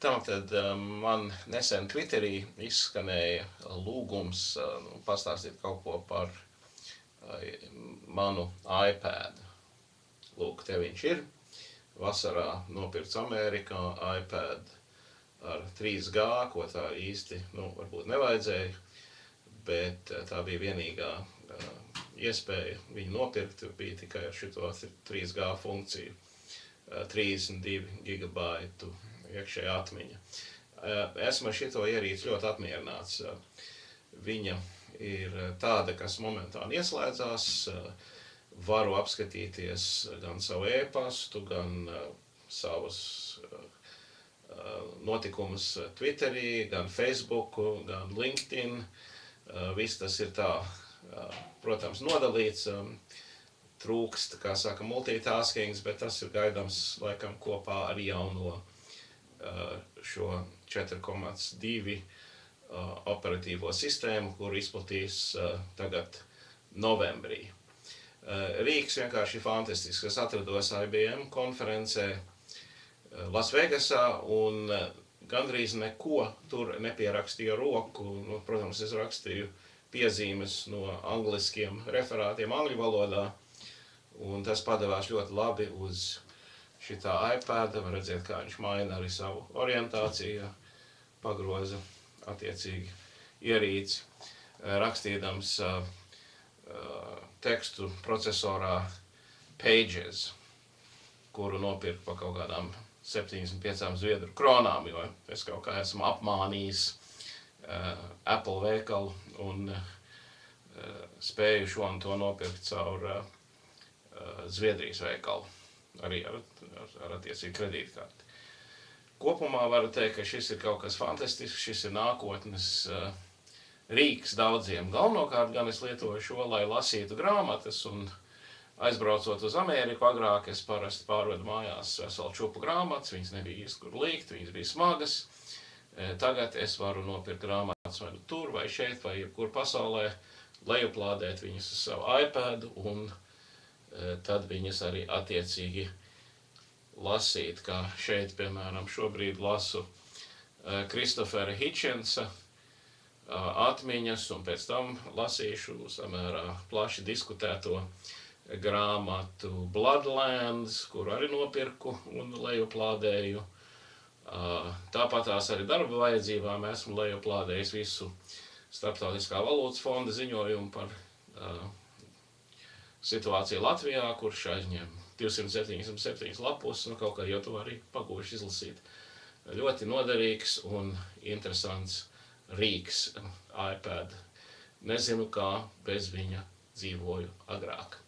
Tātad man nesen Twitterī izskanēja lūgums pastāstīt kaut ko par manu iPad. Lūk, te viņš ir. Vasarā nopirkts Amerikā iPad ar 3G, ko tā īsti, varbūt nevajadzēja, bet tā bija vienīgā iespēja viņu nopirkt, bija tikai ar šito 3G funkciju, 32 gigabaitu iekšējā atmiņa. Esmu ar šito ierīci ļoti apmierināts. Viņa ir tāda, kas momentāni ieslēdzās, varu apskatīties gan savu e-pastu, gan savus notikumus Twitterī, gan Facebooku, gan LinkedIn. Viss tas ir tā, protams, nodalīts. Trūkst, kā saka, multitaskings, bet tas ir gaidāms laikam kopā ar jauno šo 4,2 operatīvo sistēmu, kuru izplatīs tagad novembrī. Rīks vienkārši fantastisks. Es atrados IBM konferencē Lasvegasā un gandrīz neko tur nepierakstīju roku. Protams, es rakstīju piezīmes no angliskiem referātiem angļu valodā, un tas padevās ļoti labi uz šitā iPada. Var redzēt, kā viņš maina arī savu orientāciju, pagroza attiecīgi ierīci, rakstīdams tekstu procesorā Pages, kuru nopirku pa kaut kādām 75 zviedru kronām, jo es kaut kā esmu apmānījis Apple veikalu un spēju šo un to nopirkt caur Zviedrijas veikalu, arī ar attiecīgu kredītkarti. Kopumā varu teikt, ka šis ir kaut kas fantastisks, šis ir nākotnes rīks daudziem. Galvenokārt gan es lietoju šo, lai lasītu grāmatas, un aizbraucot uz Ameriku agrāk, es parasti pārvedu mājās veselu čupu grāmatas, viņas nebija īsti kur likt, viņas bija smagas. Tagad es varu nopirkt grāmatas vai tur, vai šeit, vai jebkur pasaulē, lejuplādēt viņas uz savu iPadu, un tad viņas arī attiecīgi lasīt, kā šeit, piemēram, šobrīd lasu Kristofera Hitchensa atmiņas, un pēc tam lasīšu samērā plaši diskutēto grāmatu Bloodlands, kuru arī nopirku un lejuplādēju. Tāpatās arī darba vajadzībām esmu lejuplādējis visu Starptautiskā valūtas fonda ziņojumu par situāciju Latvijā, kurš aizņem 277 lapus, kaut kā jau to arī pagūši izlasīt. Ļoti noderīgs un interesants rīks iPad. Nezinu, kā bez viņa dzīvoju agrāk.